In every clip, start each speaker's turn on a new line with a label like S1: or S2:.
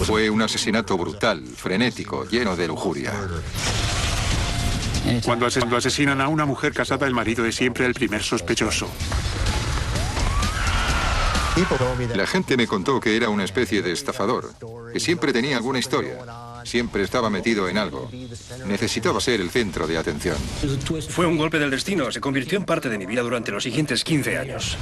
S1: Fue un asesinato brutal, frenético, lleno de lujuria.
S2: Cuando asesinan a una mujer casada, el marido es siempre el primer sospechoso.
S1: La gente me contó que era una especie de estafador, que siempre tenía alguna historia, siempre estaba metido en algo. Necesitaba ser el centro de atención.
S3: Fue un golpe del destino, se convirtió en parte de mi vida durante los siguientes 15 años.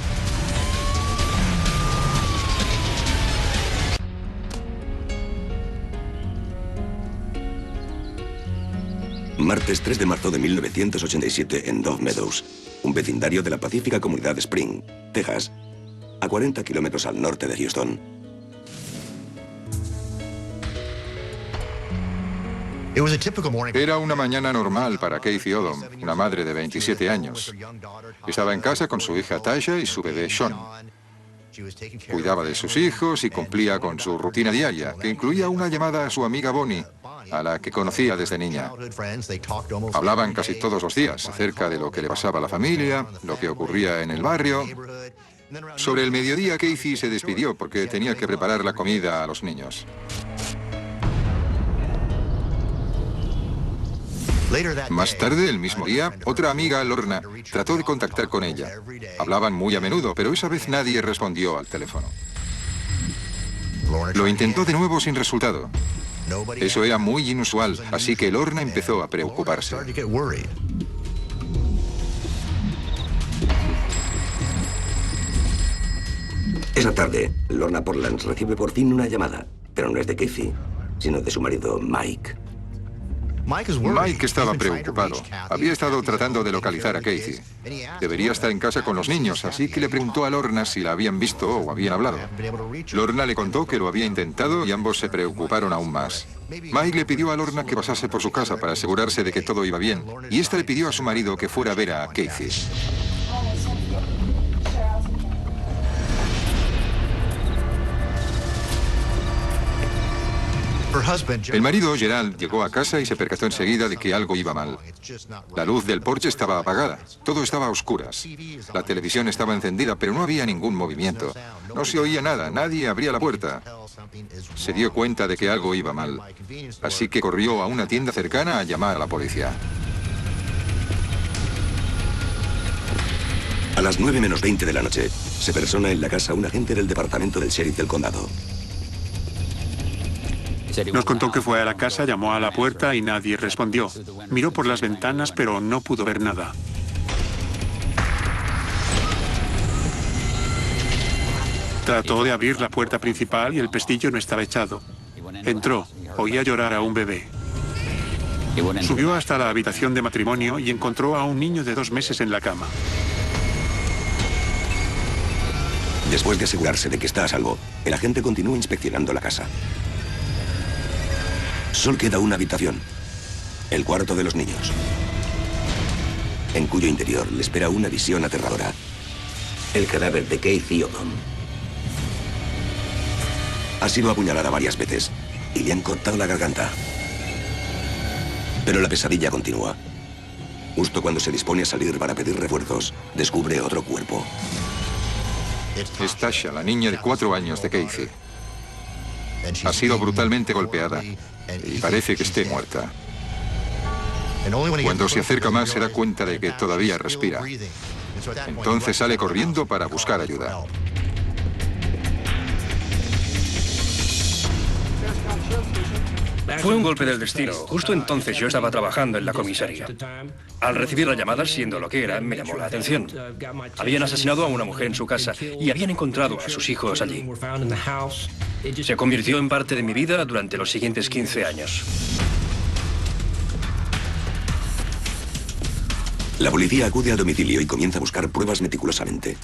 S4: Martes 3 de marzo de 1987 en Dove Meadows, un vecindario de la pacífica comunidad de Spring, Texas, a 40 kilómetros al norte de Houston.
S1: Era una mañana normal para Kathy Odom, una madre de 27 años. Estaba en casa con su hija Tasha y su bebé Sean. Cuidaba de sus hijos y cumplía con su rutina diaria, que incluía una llamada a su amiga Bonnie, a la que conocía desde niña. Hablaban casi todos los días acerca de lo que le pasaba a la familia, lo que ocurría en el barrio. Sobre el mediodía, Kathy se despidió porque tenía que preparar la comida a los niños. Más tarde, el mismo día, otra amiga, Lorna, trató de contactar con ella. Hablaban muy a menudo, pero esa vez nadie respondió al teléfono. Lo intentó de nuevo sin resultado. Eso era muy inusual, así que Lorna empezó a preocuparse.
S4: Esa tarde, Lorna Portland recibe por fin una llamada, pero no es de Kathy, sino de su marido, Mike.
S1: Mike estaba preocupado. Había estado tratando de localizar a Kathy. Debería estar en casa con los niños, así que le preguntó a Lorna si la habían visto o habían hablado. Lorna le contó que lo había intentado y ambos se preocuparon aún más. Mike le pidió a Lorna que pasase por su casa para asegurarse de que todo iba bien, y esta le pidió a su marido que fuera a ver a Kathy. El marido, Gerald, llegó a casa y se percató enseguida de que algo iba mal. La luz del porche estaba apagada, todo estaba a oscuras. La televisión estaba encendida, pero no había ningún movimiento. No se oía nada, nadie abría la puerta. Se dio cuenta de que algo iba mal, así que corrió a una tienda cercana a llamar a la policía.
S4: A las 9 menos 20 de la noche, se persona en la casa un agente del departamento del sheriff del condado.
S2: Nos contó que fue a la casa, llamó a la puerta y nadie respondió. Miró por las ventanas, pero no pudo ver nada. Trató de abrir la puerta principal y el pestillo no estaba echado. Entró, oía llorar a un bebé. Subió hasta la habitación de matrimonio y encontró a un niño de 2 meses en la cama.
S4: Después de asegurarse de que está a salvo, el agente continúa inspeccionando la casa. Solo queda una habitación, el cuarto de los niños, en cuyo interior le espera una visión aterradora. El cadáver de Kathy Odom. Ha sido apuñalada varias veces y le han cortado la garganta. Pero la pesadilla continúa. Justo cuando se dispone a salir para pedir refuerzos, descubre otro cuerpo.
S1: Es Tasha, la niña de 4 años de Kathy. Ha sido brutalmente golpeada y parece que esté muerta. Cuando se acerca más se da cuenta de que todavía respira. Entonces sale corriendo para buscar ayuda.
S3: Fue un golpe del destino. Justo entonces yo estaba trabajando en la comisaría. Al recibir la llamada, siendo lo que era, me llamó la atención. Habían asesinado a una mujer en su casa y habían encontrado a sus hijos allí. Se convirtió en parte de mi vida durante los siguientes 15 años.
S4: La policía acude al domicilio y comienza a buscar pruebas meticulosamente.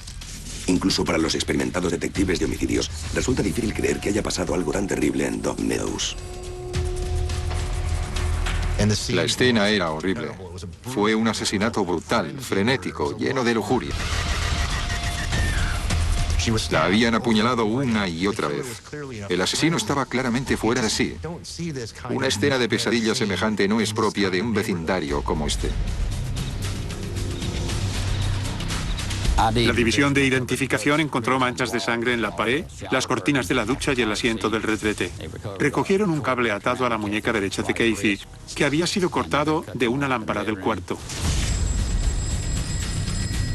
S4: Incluso para los experimentados detectives de homicidios, resulta difícil creer que haya pasado algo tan terrible en Dove Meadows.
S1: La escena era horrible. Fue un asesinato brutal, frenético, lleno de lujuria. La habían apuñalado una y otra vez. El asesino estaba claramente fuera de sí. Una escena de pesadilla semejante no es propia de un vecindario como este.
S2: La división de identificación encontró manchas de sangre en la pared, las cortinas de la ducha y el asiento del retrete. Recogieron un cable atado a la muñeca derecha de Casey, que había sido cortado de una lámpara del cuarto.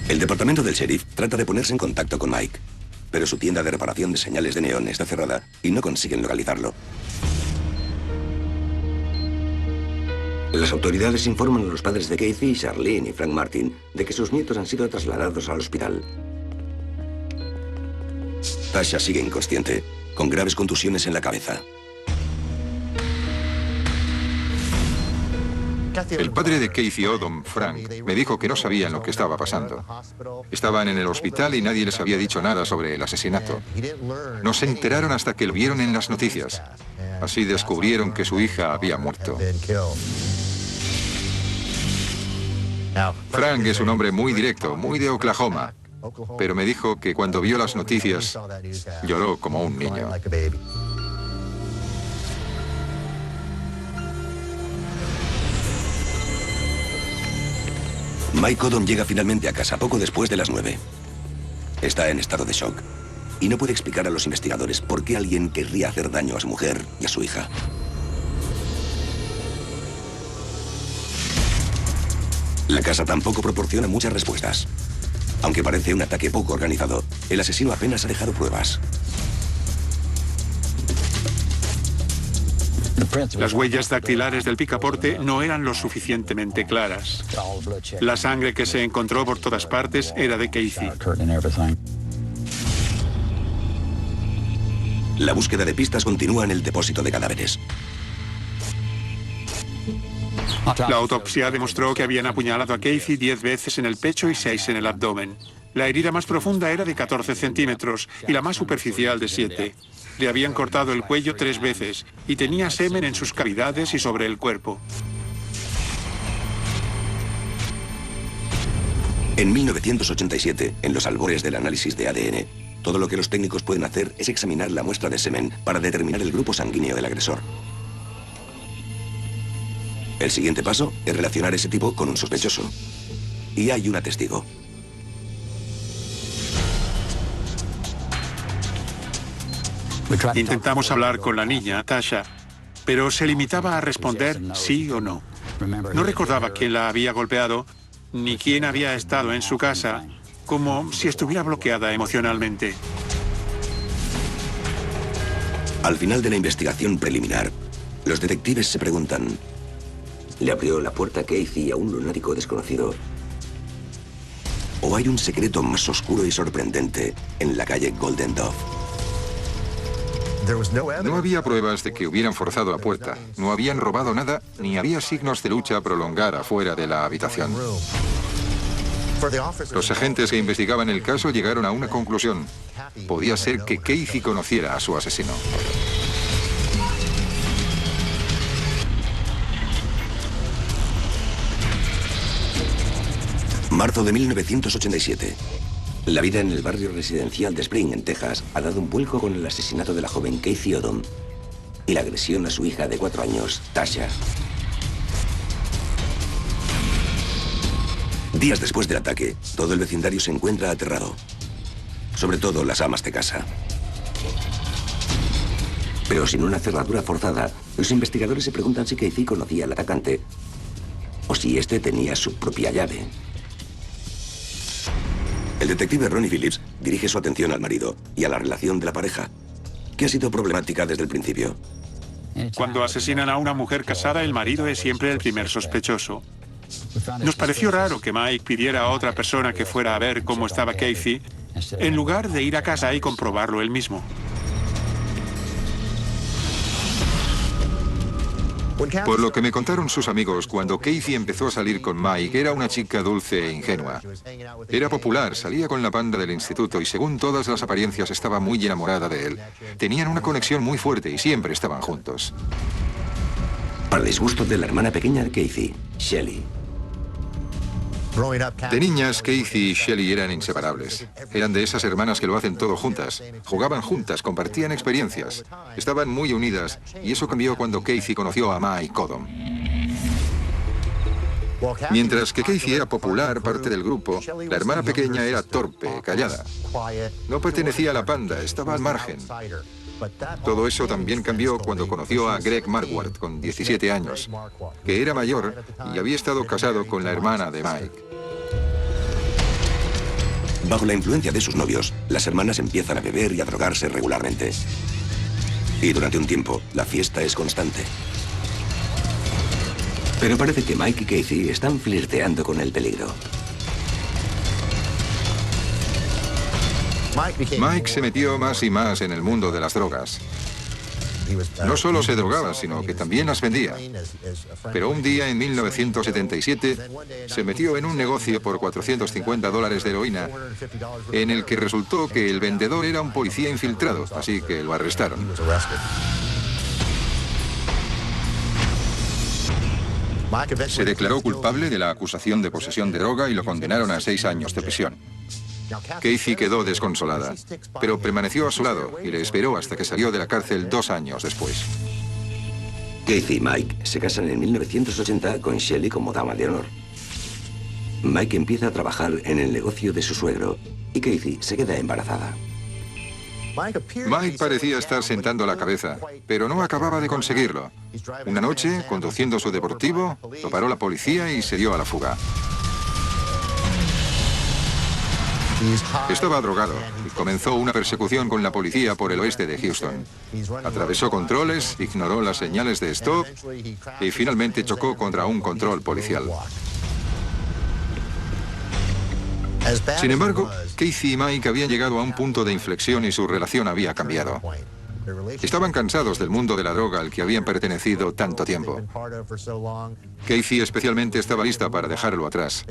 S4: El departamento del sheriff trata de ponerse en contacto con Mike, pero su tienda de reparación de señales de neón está cerrada y no consiguen localizarlo. Las autoridades informan a los padres de Casey, Charlene y Frank Martin de que sus nietos han sido trasladados al hospital. Tasha sigue inconsciente, con graves contusiones en la cabeza.
S1: El padre de Casey Odom, Frank, me dijo que no sabían lo que estaba pasando. Estaban en el hospital y nadie les había dicho nada sobre el asesinato. No se enteraron hasta que lo vieron en las noticias. Así descubrieron que su hija había muerto. Frank es un hombre muy directo, muy de Oklahoma, pero me dijo que cuando vio las noticias lloró como un niño.
S4: Mike Odom llega finalmente a casa poco después de las 9. Está en estado de shock y no puede explicar a los investigadores por qué alguien querría hacer daño a su mujer y a su hija. La casa tampoco proporciona muchas respuestas. Aunque parece un ataque poco organizado, el asesino apenas ha dejado pruebas.
S2: Las huellas dactilares del picaporte no eran lo suficientemente claras. La sangre que se encontró por todas partes era de Casey.
S4: La búsqueda de pistas continúa en el depósito de cadáveres.
S2: La autopsia demostró que habían apuñalado a Casey 10 veces en el pecho y 6 en el abdomen. La herida más profunda era de 14 centímetros y la más superficial de 7. Le habían cortado el cuello 3 veces y tenía semen en sus cavidades y sobre el cuerpo.
S4: En 1987, en los albores del análisis de ADN, todo lo que los técnicos pueden hacer es examinar la muestra de semen para determinar el grupo sanguíneo del agresor. El siguiente paso es relacionar ese tipo con un sospechoso. Y hay una testigo.
S2: Intentamos hablar con la niña, Tasha, pero se limitaba a responder sí o no. No recordaba quién la había golpeado, ni quién había estado en su casa, como si estuviera bloqueada emocionalmente.
S4: Al final de la investigación preliminar, los detectives se preguntan: ¿le abrió la puerta a Casey a un lunático desconocido? ¿O hay un secreto más oscuro y sorprendente en la calle Golden Dove?
S1: No había pruebas de que hubieran forzado la puerta, no habían robado nada, ni había signos de lucha prolongada afuera de la habitación. Los agentes que investigaban el caso llegaron a una conclusión. Podía ser que Casey conociera a su asesino.
S4: Marzo de 1987. La vida en el barrio residencial de Spring, en Texas, ha dado un vuelco con el asesinato de la joven Casey Odom y la agresión a su hija de 4 años, Tasha. Días después del ataque, todo el vecindario se encuentra aterrado. Sobre todo las amas de casa. Pero sin una cerradura forzada, los investigadores se preguntan si Casey conocía al atacante o si este tenía su propia llave. El detective Ronnie Phillips dirige su atención al marido y a la relación de la pareja, que ha sido problemática desde el principio.
S2: Cuando asesinan a una mujer casada, el marido es siempre el primer sospechoso. Nos pareció raro que Mike pidiera a otra persona que fuera a ver cómo estaba Casey, en lugar de ir a casa y comprobarlo él mismo.
S1: Por lo que me contaron sus amigos, cuando Casey empezó a salir con Mike, era una chica dulce e ingenua. Era popular, salía con la banda del instituto y según todas las apariencias estaba muy enamorada de él. Tenían una conexión muy fuerte y siempre estaban juntos.
S4: Para disgusto de la hermana pequeña de Casey, Shelley.
S1: De niñas, Casey y Shelley eran inseparables. Eran de esas hermanas que lo hacen todo juntas. Jugaban juntas, compartían experiencias. Estaban muy unidas y eso cambió cuando Casey conoció a Mike Odom. Mientras que Casey era popular, parte del grupo, la hermana pequeña era torpe, callada. No pertenecía a la panda, estaba al margen. Todo eso también cambió cuando conoció a Greg Marquardt, con 17 años, que era mayor y había estado casado con la hermana de Mike.
S4: Bajo la influencia de sus novios, las hermanas empiezan a beber y a drogarse regularmente. Y durante un tiempo, la fiesta es constante. Pero parece que Mike y Casey están flirteando con el peligro.
S1: Mike se metió más y más en el mundo de las drogas. No solo se drogaba, sino que también las vendía. Pero un día, en 1977, se metió en un negocio por $450 de heroína, en el que resultó que el vendedor era un policía infiltrado, así que lo arrestaron. Se declaró culpable de la acusación de posesión de droga y lo condenaron a 6 años de prisión. Casey quedó desconsolada, pero permaneció a su lado y le esperó hasta que salió de la cárcel 2 años después.
S4: Casey y Mike se casan en 1980 con Shelley como dama de honor. Mike empieza a trabajar en el negocio de su suegro y Casey se queda embarazada.
S1: Mike parecía estar sentando la cabeza, pero no acababa de conseguirlo. Una noche, conduciendo su deportivo, lo paró la policía y se dio a la fuga. Estaba drogado y comenzó una persecución con la policía por el oeste de Houston. Atravesó controles, ignoró las señales de stop y finalmente chocó contra un control policial. Sin embargo, Casey y Mike habían llegado a un punto de inflexión y su relación había cambiado. Estaban cansados del mundo de la droga al que habían pertenecido tanto tiempo. Casey especialmente estaba lista para dejarlo atrás.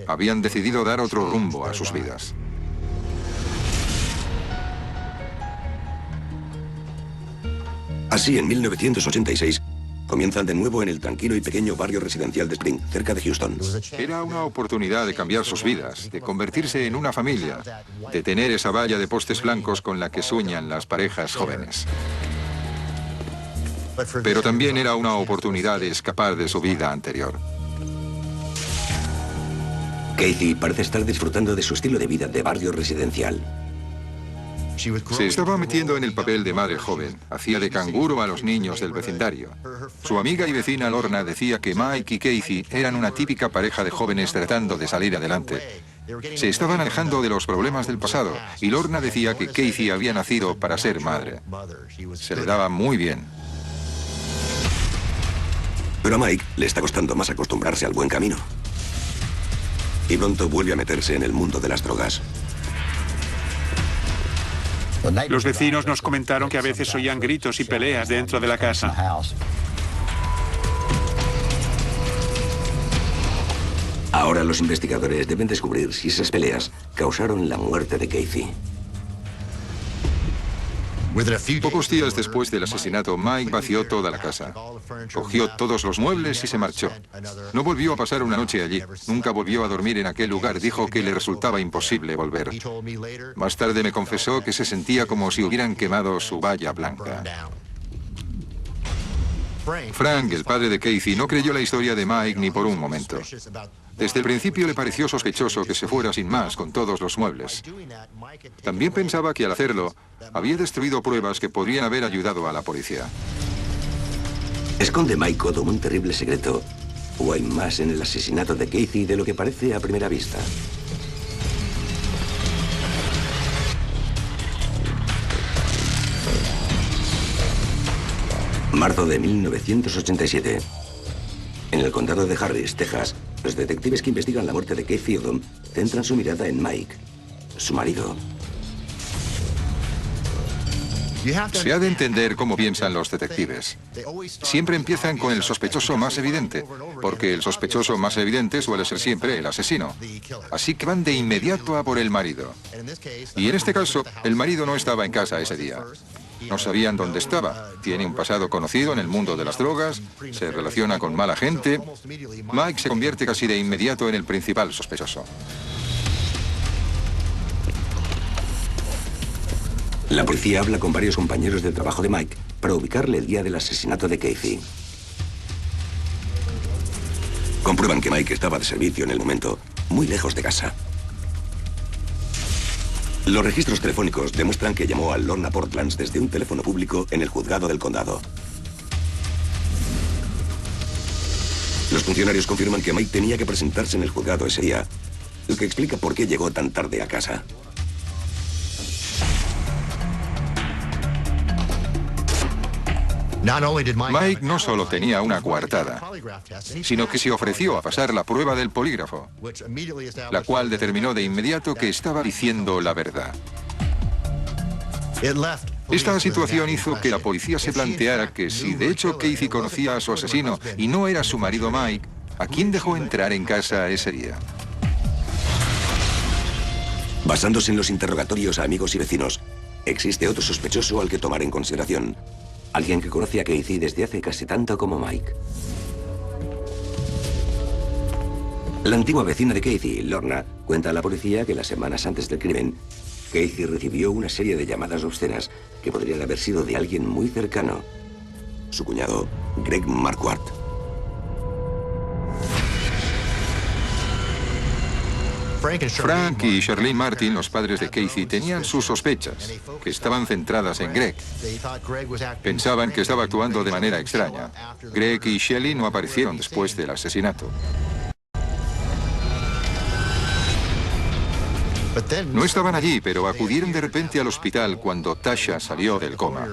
S1: Habían decidido dar otro rumbo a sus vidas.
S4: Así, en 1986, comienzan de nuevo en el tranquilo y pequeño barrio residencial de Spring, cerca de Houston.
S1: Era una oportunidad de cambiar sus vidas, de convertirse en una familia, de tener esa valla de postes blancos con la que sueñan las parejas jóvenes. Pero también era una oportunidad de escapar de su vida anterior.
S4: Casey parece estar disfrutando de su estilo de vida de barrio residencial.
S1: Se estaba metiendo en el papel de madre joven, hacía de canguro a los niños del vecindario. Su amiga y vecina Lorna decía que Mike y Casey eran una típica pareja de jóvenes tratando de salir adelante. Se estaban alejando de los problemas del pasado y Lorna decía que Casey había nacido para ser madre. Se le daba muy bien.
S4: Pero a Mike le está costando más acostumbrarse al buen camino. Y pronto vuelve a meterse en el mundo de las drogas.
S2: Los vecinos nos comentaron que a veces oían gritos y peleas dentro de la casa.
S4: Ahora los investigadores deben descubrir si esas peleas causaron la muerte de Casey.
S1: Pocos días después del asesinato, Mike vació toda la casa. Cogió todos los muebles y se marchó. No volvió a pasar una noche allí. Nunca volvió a dormir en aquel lugar. Dijo que le resultaba imposible volver. Más tarde me confesó que se sentía como si hubieran quemado su valla blanca. Frank, el padre de Casey, no creyó la historia de Mike ni por un momento. Desde el principio le pareció sospechoso que se fuera sin más con todos los muebles. También pensaba que al hacerlo, había destruido pruebas que podrían haber ayudado a la policía.
S4: ¿Esconde Mike Cotton un terrible secreto? ¿O hay más en el asesinato de Casey de lo que parece a primera vista? Marzo de 1987. En el condado de Harris, Texas, los detectives que investigan la muerte de Casey Odom centran su mirada en Mike, su marido.
S1: Se ha de entender cómo piensan los detectives. Siempre empiezan con el sospechoso más evidente, porque el sospechoso más evidente suele ser siempre el asesino. Así que van de inmediato a por el marido. Y en este caso, el marido no estaba en casa ese día. No sabían dónde estaba. Tiene un pasado conocido en el mundo de las drogas, se relaciona con mala gente. Mike se convierte casi de inmediato en el principal sospechoso.
S4: La policía habla con varios compañeros de trabajo de Mike para ubicarle el día del asesinato de Casey. Comprueban que Mike estaba de servicio en el momento, muy lejos de casa. Los registros telefónicos demuestran que llamó al Lorna Portlands desde un teléfono público en el juzgado del condado. Los funcionarios confirman que Mike tenía que presentarse en el juzgado ese día, lo que explica por qué llegó tan tarde a casa.
S1: Mike no solo tenía una coartada, sino que se ofreció a pasar la prueba del polígrafo, la cual determinó de inmediato que estaba diciendo la verdad. Esta situación hizo que la policía se planteara que si de hecho Casey conocía a su asesino y no era su marido Mike, ¿a quién dejó entrar en casa ese día?
S4: Basándose en los interrogatorios a amigos y vecinos, existe otro sospechoso al que tomar en consideración. Alguien que conoce a Casey desde hace casi tanto como Mike. La antigua vecina de Casey, Lorna, cuenta a la policía que las semanas antes del crimen, Casey recibió una serie de llamadas obscenas que podrían haber sido de alguien muy cercano. Su cuñado, Greg Marquardt.
S1: Frank y Charlene Martin, los padres de Casey, tenían sus sospechas, que estaban centradas en Greg. Pensaban que estaba actuando de manera extraña. Greg y Shelley no aparecieron después del asesinato. No estaban allí, pero acudieron de repente al hospital cuando Tasha salió del coma.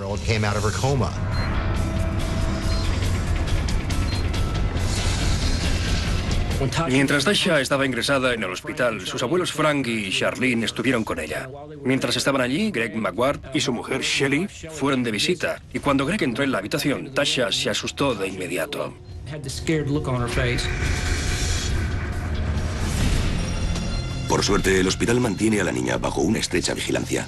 S3: Mientras Tasha estaba ingresada en el hospital, sus abuelos Frank y Charlene estuvieron con ella. Mientras estaban allí, Greg Marquardt y su mujer Shelley fueron de visita. Y cuando Greg entró en la habitación, Tasha se asustó de inmediato.
S4: Por suerte, el hospital mantiene a la niña bajo una estrecha vigilancia.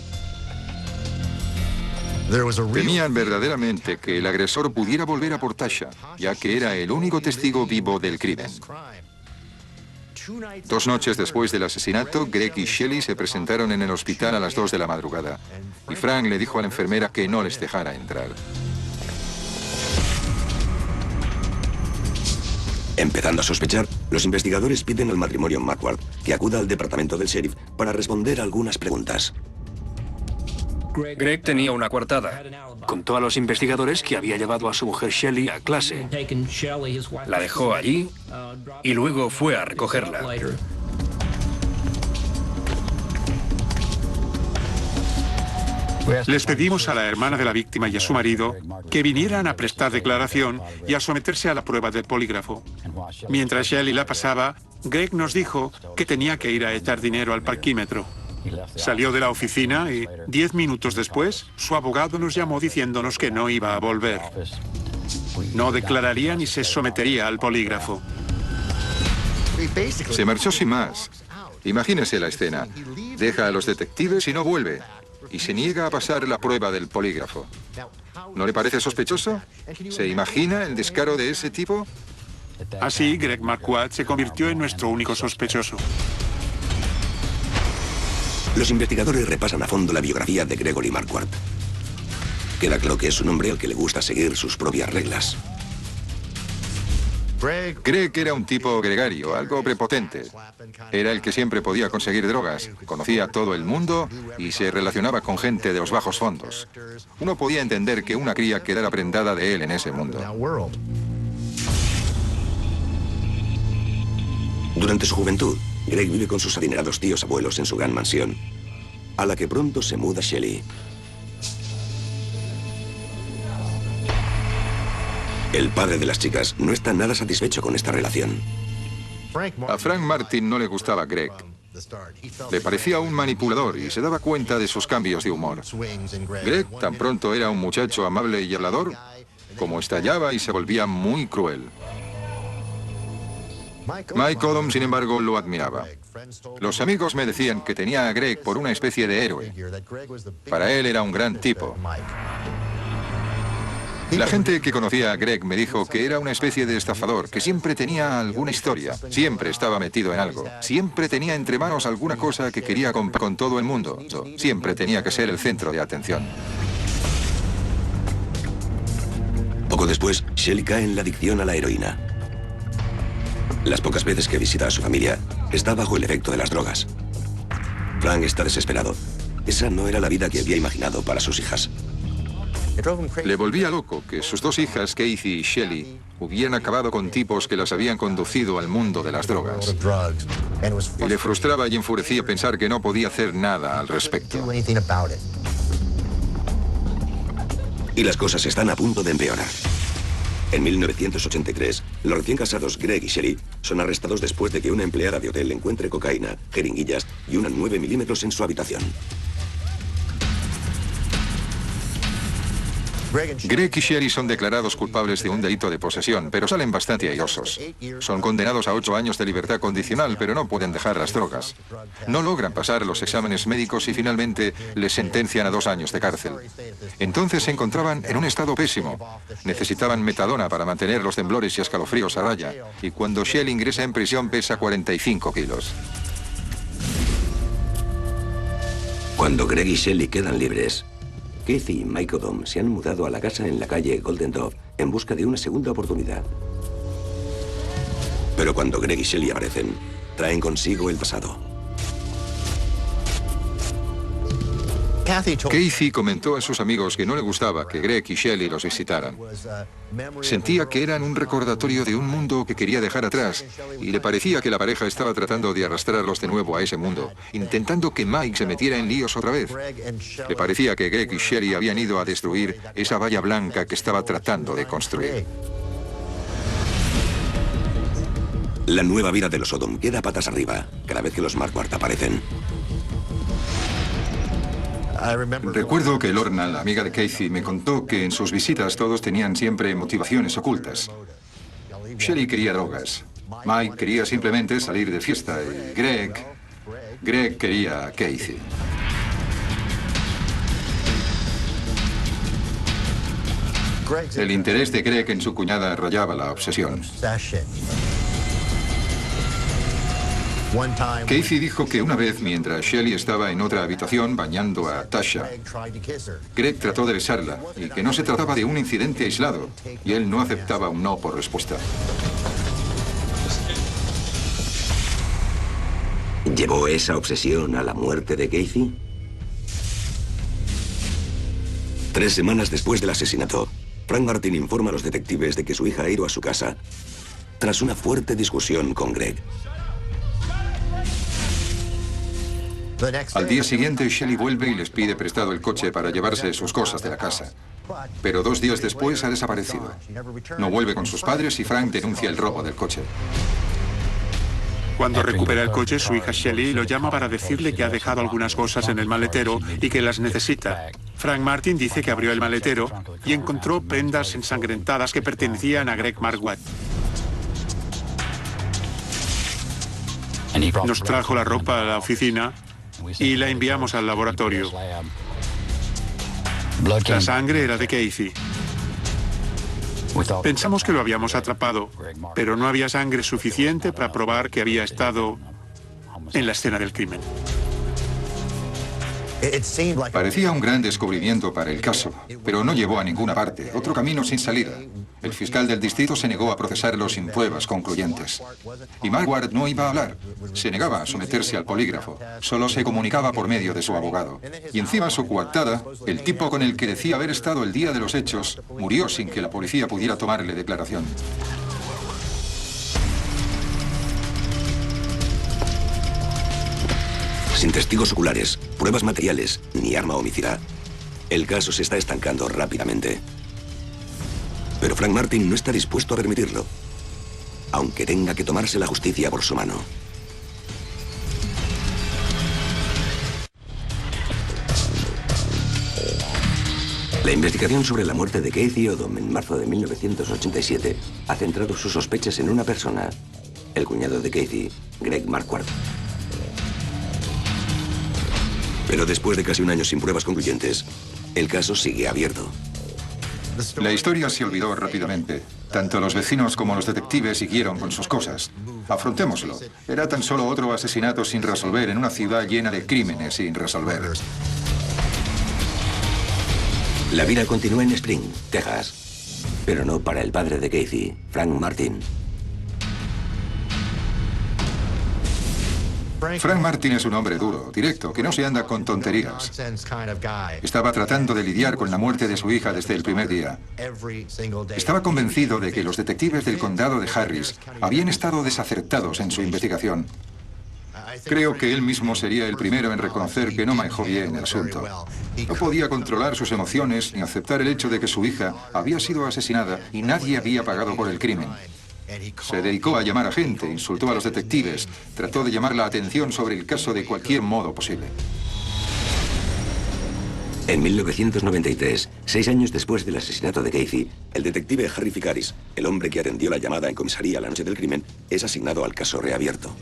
S1: Temían verdaderamente que el agresor pudiera volver a por Tasha, ya que era el único testigo vivo del crimen. 2 noches después del asesinato, Greg y Shelley se presentaron en el hospital a las 2 de la madrugada, y Frank le dijo a la enfermera que no les dejara entrar.
S4: Empezando a sospechar, los investigadores piden al matrimonio Marquardt que acuda al departamento del sheriff para responder a algunas preguntas.
S3: Greg tenía una coartada. Contó a los investigadores que había llevado a su mujer Shelley a clase. La dejó allí y luego fue a recogerla.
S2: Les pedimos a la hermana de la víctima y a su marido que vinieran a prestar declaración y a someterse a la prueba del polígrafo. Mientras Shelley la pasaba, Greg nos dijo que tenía que ir a echar dinero al parquímetro. Salió de la oficina y 10 minutos después, su abogado nos llamó diciéndonos que no iba a volver. No declararía ni se sometería al polígrafo.
S1: Se marchó sin más. Imagínese la escena. Deja a los detectives y no vuelve. Y se niega a pasar la prueba del polígrafo. ¿No le parece sospechoso? ¿Se imagina el descaro de ese tipo?
S2: Así, Greg Marquardt se convirtió en nuestro único sospechoso.
S4: Los investigadores repasan a fondo la biografía de Gregory Marquardt. Queda claro que es un hombre al que le gusta seguir sus propias reglas.
S1: Greg era un tipo gregario, algo prepotente. Era el que siempre podía conseguir drogas, conocía a todo el mundo y se relacionaba con gente de los bajos fondos. Uno podía entender que una cría quedara prendada de él en ese mundo.
S4: Durante su juventud, Greg vive con sus adinerados tíos abuelos en su gran mansión, a la que pronto se muda Shelley. El padre de las chicas no está nada satisfecho con esta relación.
S1: A Frank Martin no le gustaba Greg. Le parecía un manipulador y se daba cuenta de sus cambios de humor. Greg tan pronto era un muchacho amable y hablador, como estallaba y se volvía muy cruel. Mike Odom, sin embargo, lo admiraba. Los amigos me decían que tenía a Greg por una especie de héroe. Para él era un gran tipo. La gente que conocía a Greg me dijo que era una especie de estafador, que siempre tenía alguna historia, siempre estaba metido en algo, siempre tenía entre manos alguna cosa que quería comprar con todo el mundo, siempre tenía que ser el centro de atención.
S4: Poco después, Shelley cae en la adicción a la heroína. Las pocas veces que visita a su familia, está bajo el efecto de las drogas. Frank está desesperado. Esa no era la vida que había imaginado para sus hijas.
S1: Le volvía loco que sus dos hijas, Kathy y Shelley, hubieran acabado con tipos que las habían conducido al mundo de las drogas. Y le frustraba y enfurecía pensar que no podía hacer nada al respecto.
S4: Y las cosas están a punto de empeorar. En 1983, los recién casados Greg y Shelley son arrestados después de que una empleada de hotel encuentre cocaína, jeringuillas y una 9 milímetros en su habitación.
S1: Greg y Shelley son declarados culpables de un delito de posesión, pero salen bastante airosos. Son condenados a 8 años de libertad condicional, pero no pueden dejar las drogas. No logran pasar los exámenes médicos y finalmente les sentencian a 2 años de cárcel. Entonces se encontraban en un estado pésimo. Necesitaban metadona para mantener los temblores y escalofríos a raya. Y cuando Shelley ingresa en prisión pesa 45 kilos.
S4: Cuando Greg y Shelley quedan libres, Kathy y Mike Odom se han mudado a la casa en la calle Golden Dove en busca de una segunda oportunidad. Pero cuando Greg y Shelley aparecen, traen consigo el pasado.
S1: Kathy comentó a sus amigos que no le gustaba que Greg y Shelley los visitaran. Sentía que eran un recordatorio de un mundo que quería dejar atrás y le parecía que la pareja estaba tratando de arrastrarlos de nuevo a ese mundo, intentando que Mike se metiera en líos otra vez. Le parecía que Greg y Shelley habían ido a destruir esa valla blanca que estaba tratando de construir.
S4: La nueva vida de los Odom queda patas arriba cada vez que los Marquardt aparecen.
S1: Recuerdo que Lorna, la amiga de Kathy, me contó que en sus visitas todos tenían siempre motivaciones ocultas. Shelley quería drogas, Mike quería simplemente salir de fiesta y Greg quería a Kathy. El interés de Greg en su cuñada rayaba la obsesión. Kathy dijo que una vez, mientras Shelley estaba en otra habitación bañando a Tasha, Greg trató de besarla y que no se trataba de un incidente aislado y él no aceptaba un no por respuesta.
S4: ¿Llevó esa obsesión a la muerte de Kathy? 3 semanas después del asesinato, Frank Martin informa a los detectives de que su hija ha ido a su casa tras una fuerte discusión con Greg.
S1: Al día siguiente, Shelley vuelve y les pide prestado el coche para llevarse sus cosas de la casa. Pero 2 días después ha desaparecido. No vuelve con sus padres y Frank denuncia el robo del coche.
S2: Cuando recupera el coche, su hija Shelley lo llama para decirle que ha dejado algunas cosas en el maletero y que las necesita. Frank Martin dice que abrió el maletero y encontró prendas ensangrentadas que pertenecían a Greg Marquardt. Nos trajo la ropa a la oficina y la enviamos al laboratorio. La sangre era de Kathy. Pensamos que lo habíamos atrapado, pero no había sangre suficiente para probar que había estado en la escena del crimen.
S1: Parecía un gran descubrimiento para el caso, pero no llevó a ninguna parte. Otro camino sin salida. El fiscal del distrito se negó a procesarlo sin pruebas concluyentes. Y Marquardt no iba a hablar. Se negaba a someterse al polígrafo. Solo se comunicaba por medio de su abogado. Y encima su coartada, el tipo con el que decía haber estado el día de los hechos, murió sin que la policía pudiera tomarle declaración.
S4: Sin testigos oculares, pruebas materiales, ni arma homicida, el caso se está estancando rápidamente. Pero Frank Martin no está dispuesto a permitirlo, aunque tenga que tomarse la justicia por su mano. La investigación sobre la muerte de Kathy Odom en marzo de 1987 ha centrado sus sospechas en una persona, el cuñado de Kathy, Greg Marquardt. Pero después de casi 1 año sin pruebas concluyentes, el caso sigue abierto.
S1: La historia se olvidó rápidamente. Tanto los vecinos como los detectives siguieron con sus cosas. Afrontémoslo. Era tan solo otro asesinato sin resolver en una ciudad llena de crímenes sin resolver.
S4: La vida continúa en Spring, Texas, pero no para el padre de Kathy, Frank Martin.
S1: Frank Martin es un hombre duro, directo, que no se anda con tonterías. Estaba tratando de lidiar con la muerte de su hija desde el primer día. Estaba convencido de que los detectives del condado de Harris habían estado desacertados en su investigación. Creo que él mismo sería el primero en reconocer que no manejó bien el asunto. No podía controlar sus emociones ni aceptar el hecho de que su hija había sido asesinada y nadie había pagado por el crimen. Se dedicó a llamar a gente, insultó a los detectives, trató de llamar la atención sobre el caso de cualquier modo posible.
S4: En 1993, 6 años después del asesinato de Casey, el detective Harry Ficaris, el hombre que atendió la llamada en comisaría la noche del crimen, es asignado al caso reabierto.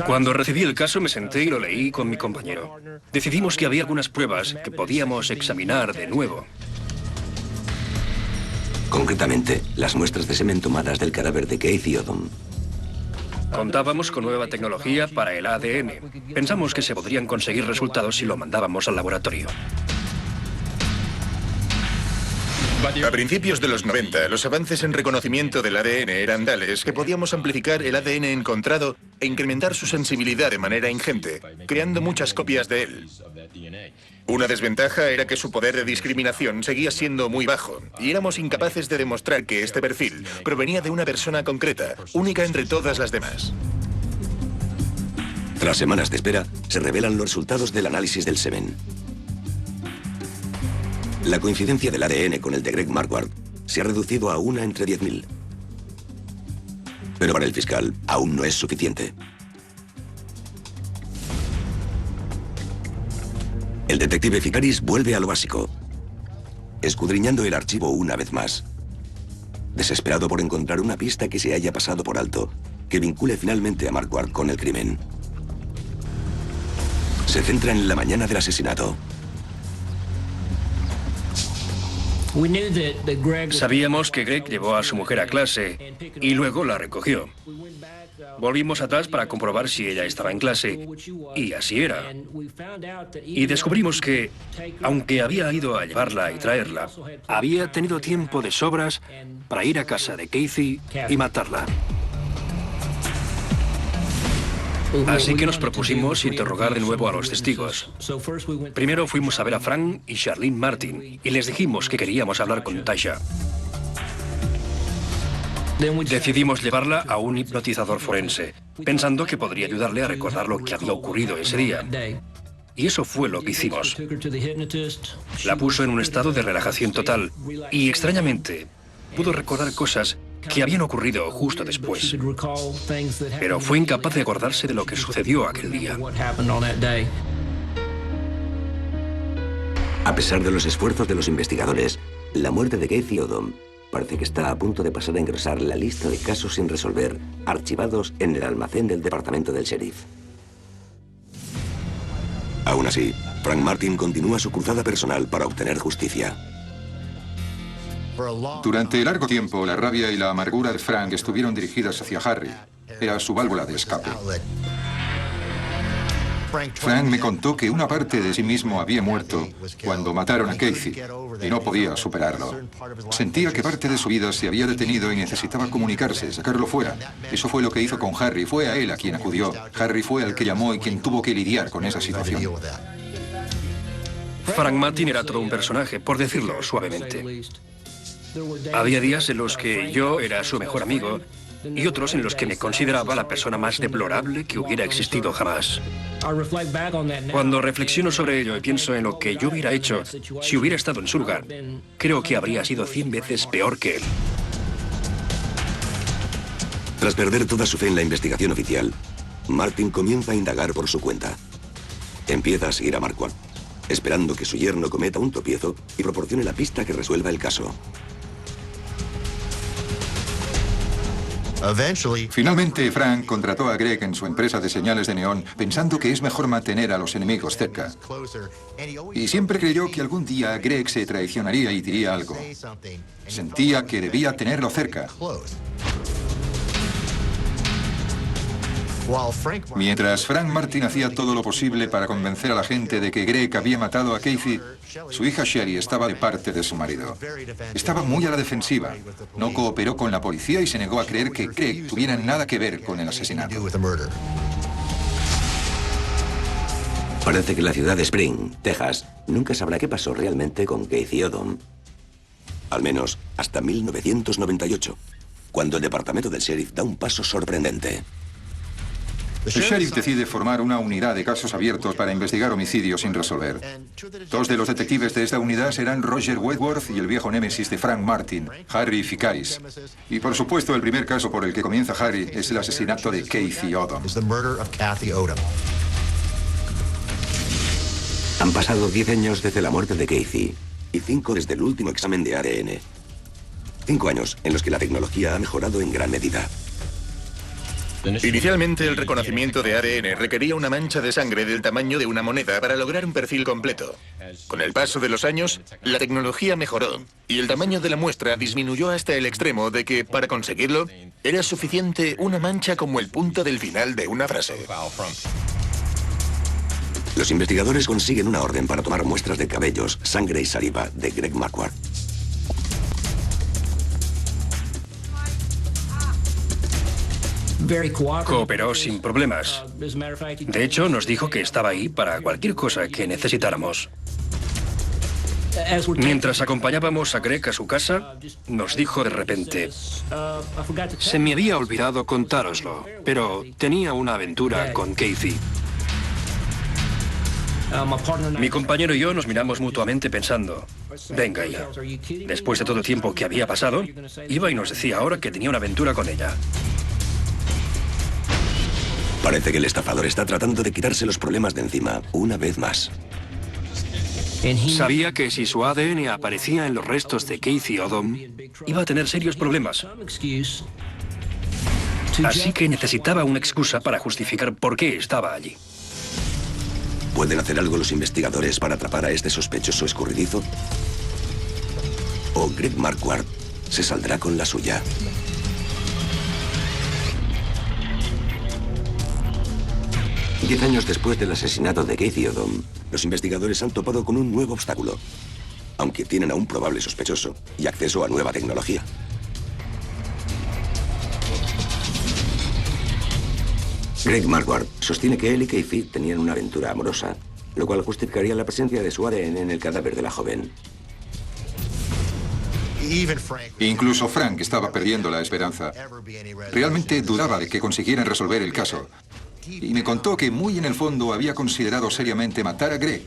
S3: Cuando recibí el caso me senté y lo leí con mi compañero. Decidimos que había algunas pruebas que podíamos examinar de nuevo.
S4: Concretamente, las muestras de semen tomadas del cadáver de Casey Odom.
S3: Contábamos con nueva tecnología para el ADN. Pensamos que se podrían conseguir resultados si lo mandábamos al laboratorio.
S5: A principios de los 90, los avances en reconocimiento del ADN eran tales que podíamos amplificar el ADN encontrado e incrementar su sensibilidad de manera ingente, creando muchas copias de él. Una desventaja era que su poder de discriminación seguía siendo muy bajo, y éramos incapaces de demostrar que este perfil provenía de una persona concreta, única entre todas las demás.
S4: Tras semanas de espera, se revelan los resultados del análisis del semen. La coincidencia del ADN con el de Greg Marquardt se ha reducido a 1 entre 10.000. Pero para el fiscal aún no es suficiente. El detective Ficaris vuelve a lo básico, escudriñando el archivo una vez más, desesperado por encontrar una pista que se haya pasado por alto, que vincule finalmente a Marquardt con el crimen. Se centra en la mañana del asesinato.
S3: Sabíamos que Greg llevó a su mujer a clase y luego la recogió. Volvimos atrás para comprobar si ella estaba en clase, y así era. Y descubrimos que, aunque había ido a llevarla y traerla, había tenido tiempo de sobras para ir a casa de Casey y matarla. Así que nos propusimos interrogar de nuevo a los testigos. Primero fuimos a ver a Frank y Charlene Martin y les dijimos que queríamos hablar con Tasha. Decidimos llevarla a un hipnotizador forense, pensando que podría ayudarle a recordar lo que había ocurrido ese día. Y eso fue lo que hicimos. La puso en un estado de relajación total y, extrañamente, pudo recordar cosas que habían ocurrido justo después. Pero fue incapaz de acordarse de lo que sucedió aquel día.
S4: A pesar de los esfuerzos de los investigadores, la muerte de Casey Odom parece que está a punto de pasar a ingresar la lista de casos sin resolver, archivados en el almacén del departamento del sheriff. Aún así, Frank Martin continúa su cruzada personal para obtener justicia.
S1: Durante largo tiempo, la rabia y la amargura de Frank estuvieron dirigidas hacia Harry. Era su válvula de escape. Frank me contó que una parte de sí mismo había muerto cuando mataron a Casey y no podía superarlo. Sentía que parte de su vida se había detenido y necesitaba comunicarse, sacarlo fuera. Eso fue lo que hizo con Harry. Fue a él a quien acudió. Harry fue al que llamó y quien tuvo que lidiar con esa situación.
S3: Frank Martin era todo un personaje, por decirlo suavemente. Había días en los que yo era su mejor amigo y otros en los que me consideraba la persona más deplorable que hubiera existido jamás. Cuando reflexiono sobre ello y pienso en lo que yo hubiera hecho si hubiera estado en su lugar, creo que habría sido 100 veces peor que él.
S4: Tras perder toda su fe en la investigación oficial, Martin comienza a indagar por su cuenta. Empieza a seguir a Marquardt, esperando que su yerno cometa un tropiezo y proporcione la pista que resuelva el caso.
S1: Finalmente, Frank contrató a Greg en su empresa de señales de neón, pensando que es mejor mantener a los enemigos cerca. Y siempre creyó que algún día Greg se traicionaría y diría algo. Sentía que debía tenerlo cerca. Mientras Frank Martin hacía todo lo posible para convencer a la gente de que Greg había matado a Casey, su hija Shelly estaba de parte de su marido. Estaba muy a la defensiva. No cooperó con la policía y se negó a creer que Greg tuviera nada que ver con el asesinato.
S4: Parece que la ciudad de Spring, Texas, nunca sabrá qué pasó realmente con Casey Odom. Al menos hasta 1998, cuando el departamento del sheriff da un paso sorprendente.
S1: El sheriff decide formar una unidad de casos abiertos para investigar homicidios sin resolver. Dos de los detectives de esta unidad serán Roger Wedworth y el viejo némesis de Frank Martin, Harry Ficaris. Y por supuesto, el primer caso por el que comienza Harry es el asesinato de Casey Odom.
S4: Han pasado 10 años desde la muerte de Casey y 5 desde el último examen de ADN. 5 años en los que la tecnología ha mejorado en gran medida.
S5: Inicialmente, el reconocimiento de ADN requería una mancha de sangre del tamaño de una moneda para lograr un perfil completo. Con el paso de los años, la tecnología mejoró y el tamaño de la muestra disminuyó hasta el extremo de que, para conseguirlo, era suficiente una mancha como el punto del final de una frase.
S4: Los investigadores consiguen una orden para tomar muestras de cabellos, sangre y saliva de Greg Marquardt.
S3: Cooperó sin problemas. De hecho, nos dijo que estaba ahí para cualquier cosa que necesitáramos. Mientras acompañábamos a Greg a su casa, nos dijo de repente: se me había olvidado contároslo, pero tenía una aventura con Casey. Mi compañero y yo nos miramos mutuamente pensando, venga ya, después de todo el tiempo que había pasado, iba y nos decía ahora que tenía una aventura con ella.
S4: Parece que el estafador está tratando de quitarse los problemas de encima una vez más.
S3: Sabía que si su ADN aparecía en los restos de Casey Odom, iba a tener serios problemas. Así que necesitaba una excusa para justificar por qué estaba allí.
S4: ¿Pueden hacer algo los investigadores para atrapar a este sospechoso escurridizo? ¿O Greg Marquardt se saldrá con la suya? Diez años después del asesinato de Casey Odom, los investigadores han topado con un nuevo obstáculo, aunque tienen a un probable sospechoso y acceso a nueva tecnología. Greg Marquardt sostiene que él y Casey tenían una aventura amorosa, lo cual justificaría la presencia de su ADN en el cadáver de la joven.
S1: Incluso Frank estaba perdiendo la esperanza. Realmente dudaba de que consiguieran resolver el caso. Y me contó que muy en el fondo había considerado seriamente matar a Greg,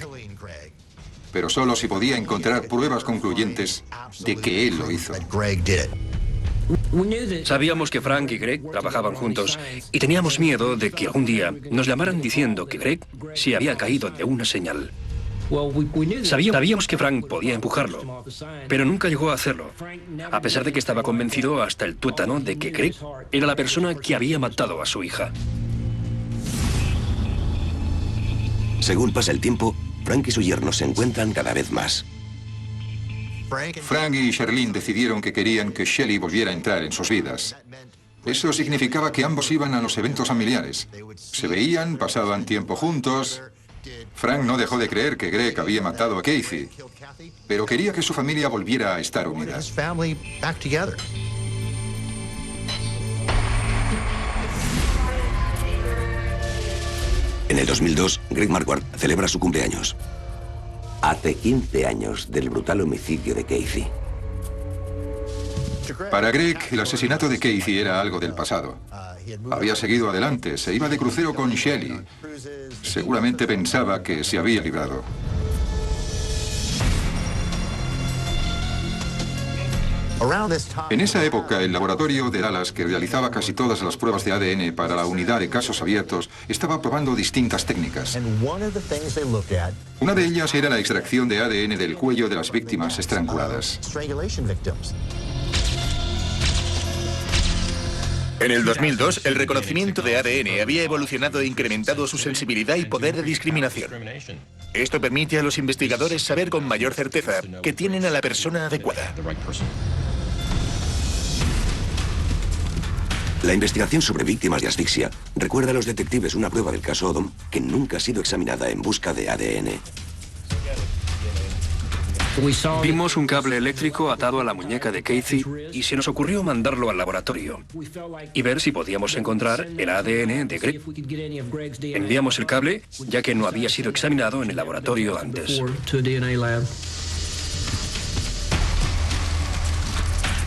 S1: pero solo si podía encontrar pruebas concluyentes de que él lo hizo.
S3: Sabíamos que Frank y Greg trabajaban juntos y teníamos miedo de que algún día nos llamaran diciendo que Greg se había caído de una señal. Sabíamos que Frank podía empujarlo, pero nunca llegó a hacerlo, a pesar de que estaba convencido hasta el tuétano de que Greg era la persona que había matado a su hija.
S4: Según pasa el tiempo, Frank y su yerno se encuentran cada vez más.
S1: Frank y Sherlyn decidieron que querían que Shelly volviera a entrar en sus vidas. Eso significaba que ambos iban a los eventos familiares. Se veían, pasaban tiempo juntos. Frank no dejó de creer que Greg había matado a Casey, pero quería que su familia volviera a estar unida.
S4: En el 2002, Greg Marquardt celebra su cumpleaños. Hace 15 años del brutal homicidio de Casey.
S1: Para Greg, el asesinato de Casey era algo del pasado. Había seguido adelante, se iba de crucero con Shelly. Seguramente pensaba que se había librado. En esa época, el laboratorio de Dallas, que realizaba casi todas las pruebas de ADN para la unidad de casos abiertos, estaba probando distintas técnicas. Una de ellas era la extracción de ADN del cuello de las víctimas estranguladas.
S5: En el 2002, el reconocimiento de ADN había evolucionado e incrementado su sensibilidad y poder de discriminación. Esto permite a los investigadores saber con mayor certeza que tienen a la persona adecuada.
S4: La investigación sobre víctimas de asfixia recuerda a los detectives una prueba del caso Odom que nunca ha sido examinada en busca de ADN.
S3: Vimos un cable eléctrico atado a la muñeca de Casey y se nos ocurrió mandarlo al laboratorio y ver si podíamos encontrar el ADN de Greg. Enviamos el cable, ya que no había sido examinado en el laboratorio antes.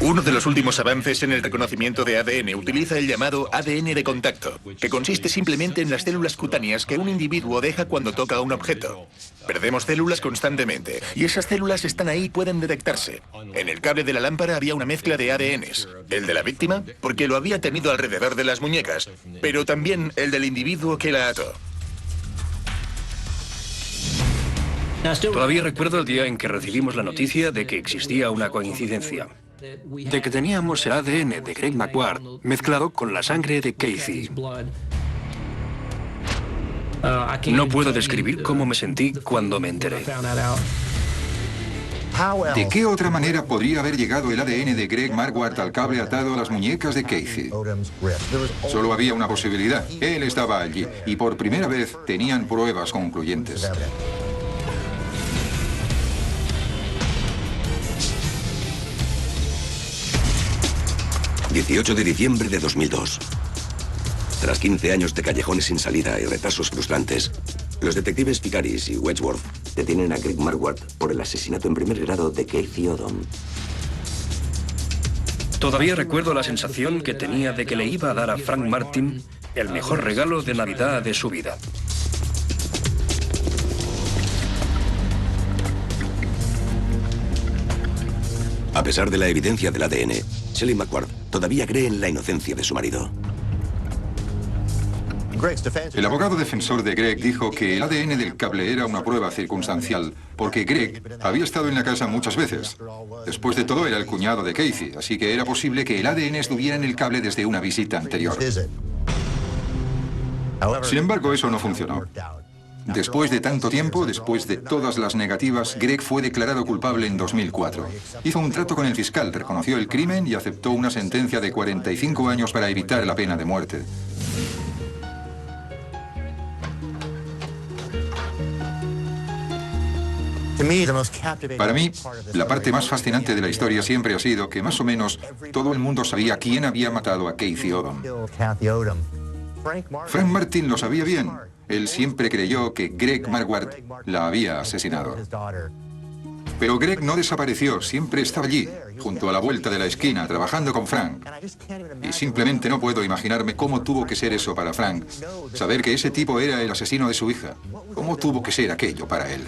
S5: Uno de los últimos avances en el reconocimiento de ADN utiliza el llamado ADN de contacto, que consiste simplemente en las células cutáneas que un individuo deja cuando toca un objeto. Perdemos células constantemente, y esas células están ahí y pueden detectarse. En el cable de la lámpara había una mezcla de ADNs. El de la víctima, porque lo había tenido alrededor de las muñecas, pero también el del individuo que la ató.
S3: Todavía recuerdo el día en que recibimos la noticia de que existía una coincidencia, de que teníamos el ADN de Greg McGuard mezclado con la sangre de Casey. No puedo describir cómo me sentí cuando me enteré.
S1: ¿De qué otra manera podría haber llegado el ADN de Greg Marquardt al cable atado a las muñecas de Casey? Solo había una posibilidad. Él estaba allí y por primera vez tenían pruebas concluyentes.
S4: 18 de diciembre de 2002. Tras 15 años de callejones sin salida y retrasos frustrantes, los detectives Picaris y Wedgeworth detienen a Greg Marquardt por el asesinato en primer grado de Casey Odom.
S3: Todavía recuerdo la sensación que tenía de que le iba a dar a Frank Martin el mejor regalo de Navidad de su vida.
S4: A pesar de la evidencia del ADN, Shelley McQuarrie todavía cree en la inocencia de su marido.
S1: El abogado defensor de Greg dijo que el ADN del cable era una prueba circunstancial, porque Greg había estado en la casa muchas veces. Después de todo, era el cuñado de Casey, así que era posible que el ADN estuviera en el cable desde una visita anterior. Sin embargo, eso no funcionó. Después de tanto tiempo, después de todas las negativas, Greg fue declarado culpable en 2004. Hizo un trato con el fiscal, reconoció el crimen y aceptó una sentencia de 45 años para evitar la pena de muerte. Para mí, la parte más fascinante de la historia siempre ha sido que más o menos todo el mundo sabía quién había matado a Casey Odom. Frank Martin lo sabía bien. Él siempre creyó que Greg Marquardt la había asesinado. Pero Greg no desapareció, siempre estaba allí, junto a la vuelta de la esquina, trabajando con Frank. Y simplemente no puedo imaginarme cómo tuvo que ser eso para Frank, saber que ese tipo era el asesino de su hija. ¿Cómo tuvo que ser aquello para él?